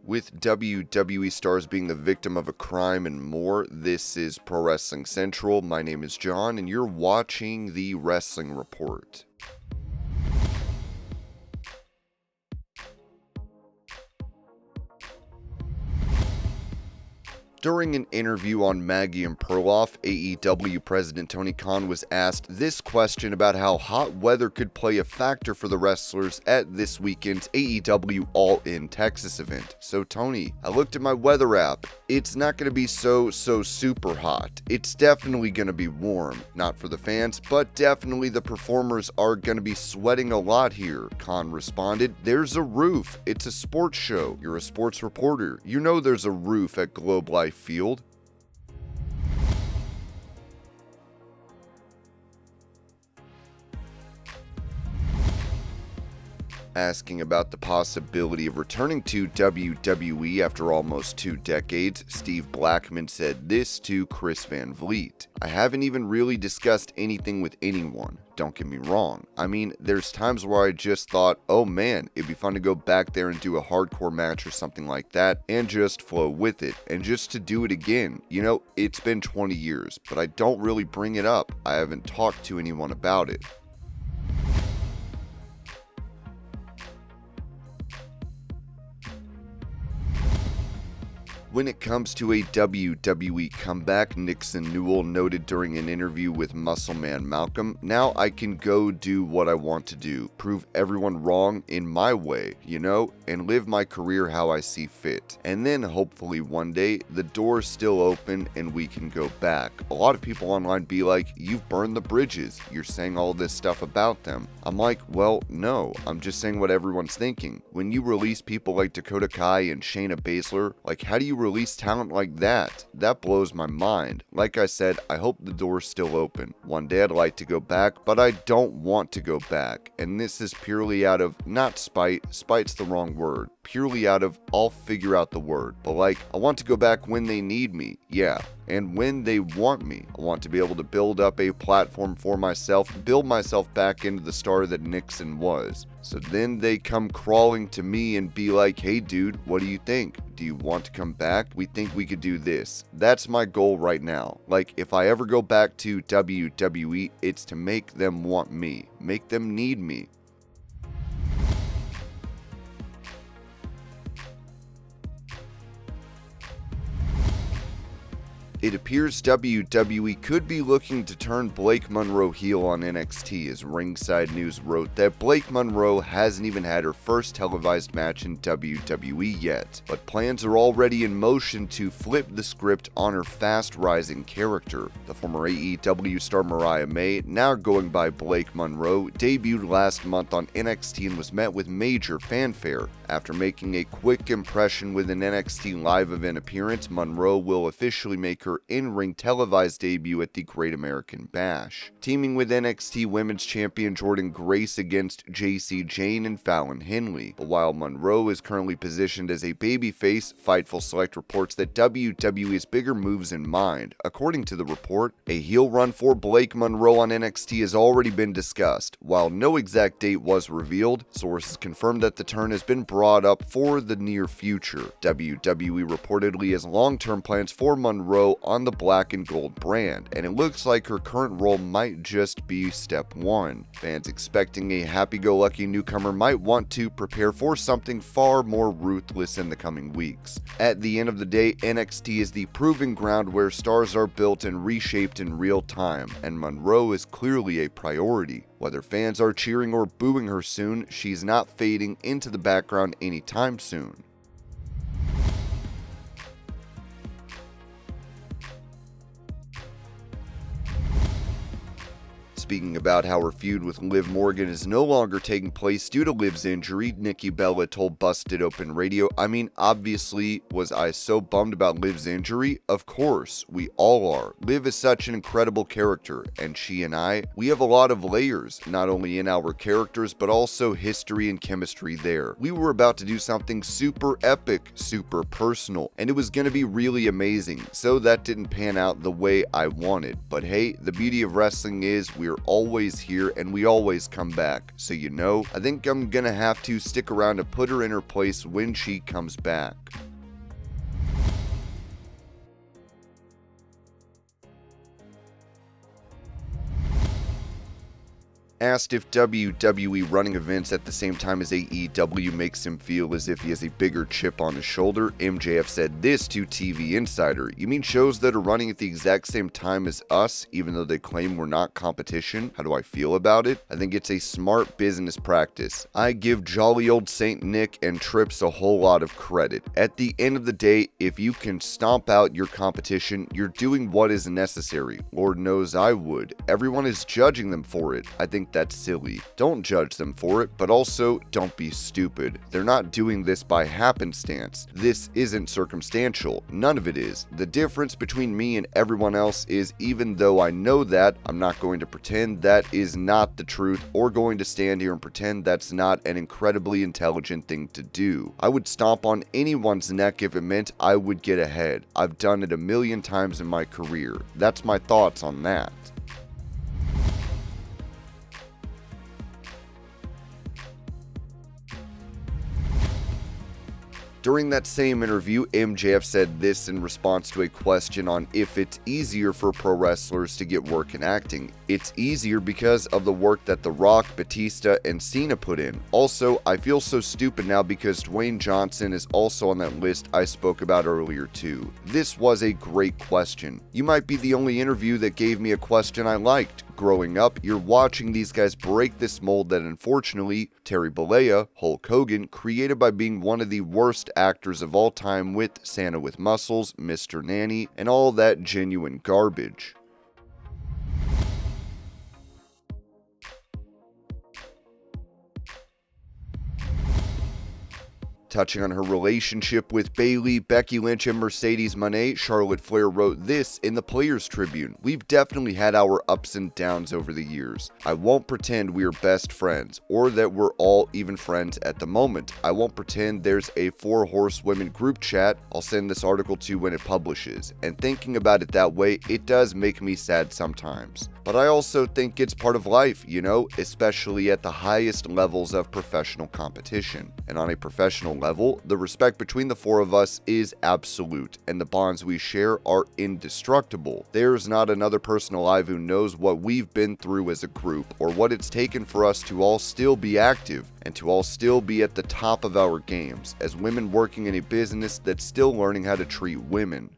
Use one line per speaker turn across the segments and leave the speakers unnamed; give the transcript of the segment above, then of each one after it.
With WWE stars being the victim of a crime and more, this is Pro Wrestling Central. My name is John, and you're watching the Wrestling Report. During an interview on Maggie and Perloff, AEW President Tony Khan was asked this question about how hot weather could play a factor for the wrestlers at this weekend's AEW All In Texas event. So Tony, I looked at my weather app. It's not going to be so super hot. It's definitely going to be warm. Not for the fans, but definitely the performers are going to be sweating a lot here. Khan responded, "There's a roof. It's a sports show. You're a sports reporter. You know there's a roof at Globe Life Field." Asking about the possibility of returning to WWE after almost 2 decades, Steve Blackman said this to Chris Van Vliet. "I haven't even really discussed anything with anyone. Don't get me wrong. I mean, there's times where I just thought, oh man, it'd be fun to go back there and do a hardcore match or something like that and just flow with it. And just to do it again. You know, it's been 20 years, but I don't really bring it up. I haven't talked to anyone about it." When it comes to a WWE comeback, NIXON Newell noted during an interview with Muscleman Malcolm, "Now I can go do what I want to do, prove everyone wrong in my way, you know, and live my career how I see fit. And then hopefully one day the door's still open and we can go back." A lot of people online be like, "You've burned the bridges. You're saying all this stuff about them." I'm like, well, no, I'm just saying what everyone's thinking. When you release people like Dakota Kai and Shayna Baszler, like how do you release talent like that? That blows my mind. Like I said, I hope the door's still open. One day I'd like to go back, but I don't want to go back. And this is purely out of, not spite, spite's the wrong word, purely out of, I'll figure out the word. But like, I want to go back when they need me, yeah. And when they want me. I want to be able to build up a platform for myself, build myself back into the star that NIXON was. So then they come crawling to me and be like, "Hey dude, what do you think? Do you want to come back? We think we could do this." That's my goal right now. Like, if I ever go back to WWE, it's to make them want me, make them need me. It appears WWE could be looking to turn Blake Monroe heel on NXT, as Ringside News wrote that Blake Monroe hasn't even had her first televised match in WWE yet, but plans are already in motion to flip the script on her fast-rising character. The former AEW star Mariah May, now going by Blake Monroe, debuted last month on NXT and was met with major fanfare. After making a quick impression with an NXT live event appearance, Monroe will officially make her in-ring televised debut at the Great American Bash, teaming with NXT Women's Champion Jordynne Grace against JC Jane and Fallon Henley. But while Monroe is currently positioned as a babyface, Fightful Select reports that WWE has bigger moves in mind. According to the report, a heel run for Blake Monroe on NXT has already been discussed. While no exact date was revealed, sources confirmed that the turn has been brought up for the near future. WWE reportedly has long-term plans for Monroe on the black and gold brand, and it looks like her current role might just be step 1. Fans expecting a happy-go-lucky newcomer might want to prepare for something far more ruthless in the coming weeks. At the end of the day, NXT is the proving ground where stars are built and reshaped in real time, and Monroe is clearly a priority. Whether fans are cheering or booing her soon, she's not fading into the background anytime soon. Speaking about how her feud with Liv Morgan is no longer taking place due to Liv's injury, Nikki Bella told Busted Open Radio, "I mean, obviously, was I so bummed about Liv's injury? Of course, we all are. Liv is such an incredible character, and she and I, we have a lot of layers, not only in our characters, but also history and chemistry there. We were about to do something super epic, super personal, and it was going to be really amazing, so that didn't pan out the way I wanted. But hey, the beauty of wrestling is we're they're always here and we always come back. So you know, I think I'm gonna have to stick around to put her in her place when she comes back. Asked if WWE running events at the same time as AEW makes him feel as if he has a bigger chip on his shoulder, MJF said this to TV Insider: "You mean shows that are running at the exact same time as us, even though they claim we're not competition? How do I feel about it? I think it's a smart business practice. I give jolly old Saint Nick and Trips a whole lot of credit. At the end of the day, if you can stomp out your competition, you're doing what is necessary. Lord knows I would. Everyone is judging them for it. I think that's silly. Don't judge them for it, but also don't be stupid. They're not doing this by happenstance. This isn't circumstantial. None of it is. The difference between me and everyone else is, even though I know that, I'm not going to pretend that is not the truth or going to stand here and pretend that's not an incredibly intelligent thing to do. I would stomp on anyone's neck if it meant I would get ahead. I've done it a million times in my career. That's my thoughts on that." During that same interview, MJF said this in response to a question on if it's easier for pro wrestlers to get work in acting. "It's easier because of the work that The Rock, Batista, and Cena put in. Also, I feel so stupid now because Dwayne Johnson is also on that list I spoke about earlier too. This was a great question. You might be the only interview that gave me a question I liked. Growing up, you're watching these guys break this mold that unfortunately Terry Bollea, Hulk Hogan, created by being one of the worst actors of all time with Santa with Muscles, Mr. Nanny, and all that genuine garbage." Touching on her relationship with Bayley, Becky Lynch, and Mercedes Moné, Charlotte Flair wrote this in the Players Tribune: "We've definitely had our ups and downs over the years. I won't pretend we are best friends, or that we're all even friends at the moment. I won't pretend there's a 4 Horsewomen group chat I'll send this article to when it publishes, and thinking about it that way, it does make me sad sometimes. But I also think it's part of life, you know, especially at the highest levels of professional competition. And on a professional level, the respect between the 4 of us is absolute, and the bonds we share are indestructible. There's not another person alive who knows what we've been through as a group, or what it's taken for us to all still be active, and to all still be at the top of our games, as women working in a business that's still learning how to treat women."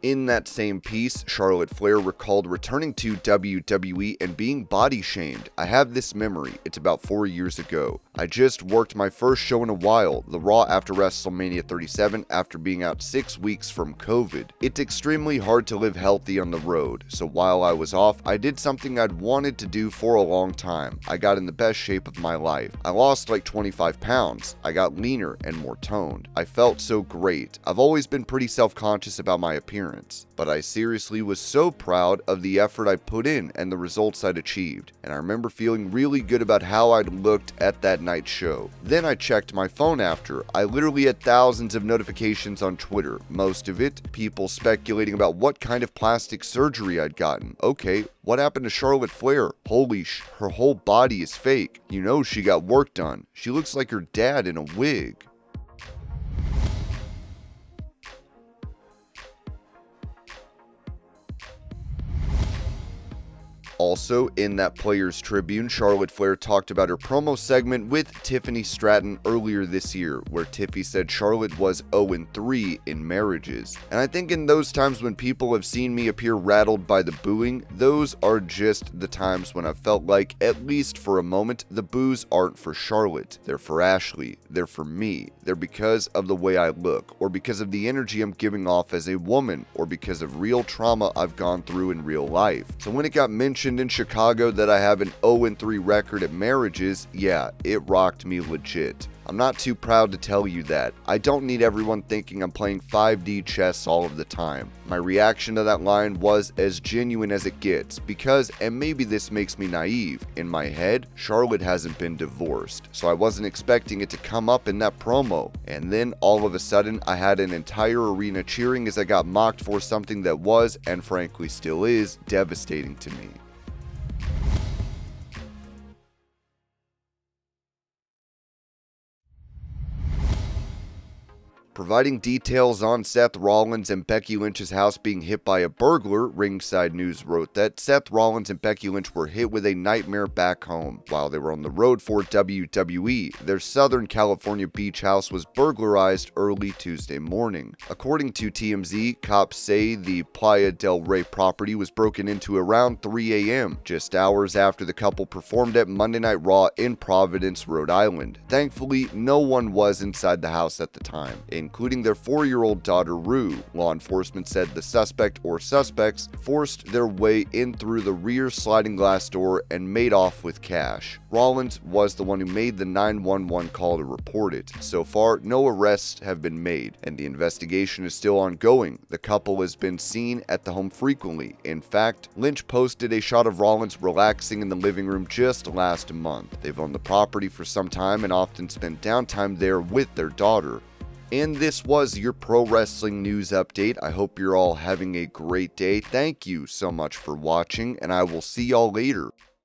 In that same piece, Charlotte Flair recalled returning to WWE and being body shamed. "I have this memory. It's about 4 years ago. I just worked my first show in a while, the Raw after WrestleMania 37, after being out 6 weeks from COVID. It's extremely hard to live healthy on the road, so while I was off, I did something I'd wanted to do for a long time. I got in the best shape of my life. I lost like 25 pounds. I got leaner and more toned. I felt so great. I've always been pretty self-conscious about my appearance. But I seriously was so proud of the effort I put in and the results I'd achieved, and I remember feeling really good about how I'd looked at that night's show. Then I checked my phone after. I literally had thousands of notifications on Twitter, most of it people speculating about what kind of plastic surgery I'd gotten. Okay, what happened to Charlotte Flair? Holy her whole body is fake. You know she got work done. She looks like her dad in a wig." Also, in that Players Tribune, Charlotte Flair talked about her promo segment with Tiffany Stratton earlier this year, where Tiffy said Charlotte was 0-3 in marriages. And I think in those times when people have seen me appear rattled by the booing, those are just the times when I felt like, at least for a moment, the boos aren't for Charlotte. They're for Ashley. They're for me. They're because of the way I look, or because of the energy I'm giving off as a woman, or because of real trauma I've gone through in real life. So when it got mentioned in Chicago that I have an 0-3 record at marriages, yeah, it rocked me legit. I'm not too proud to tell you that. I don't need everyone thinking I'm playing 5D chess all of the time. My reaction to that line was as genuine as it gets because, and maybe this makes me naive, in my head, Charlotte hasn't been divorced, so I wasn't expecting it to come up in that promo. And then all of a sudden, I had an entire arena cheering as I got mocked for something that was, and frankly still is, devastating to me. Providing details on Seth Rollins and Becky Lynch's house being hit by a burglar, Ringside News wrote that Seth Rollins and Becky Lynch were hit with a nightmare back home. While they were on the road for WWE, their Southern California beach house was burglarized early Tuesday morning. According to TMZ, cops say the Playa del Rey property was broken into around 3 a.m., just hours after the couple performed at Monday Night Raw in Providence, Rhode Island. Thankfully, no one was inside the house at the time, including their 4-year-old daughter Rue. Law enforcement said the suspect or suspects forced their way in through the rear sliding glass door and made off with cash. Rollins was the one who made the 911 call to report it. So far, no arrests have been made, and the investigation is still ongoing. The couple has been seen at the home frequently. In fact, Lynch posted a shot of Rollins relaxing in the living room just last month. They've owned the property for some time and often spent downtime there with their daughter. And this was your pro wrestling news update. I hope you're all having a great day. Thank you so much for watching, and I will see y'all later.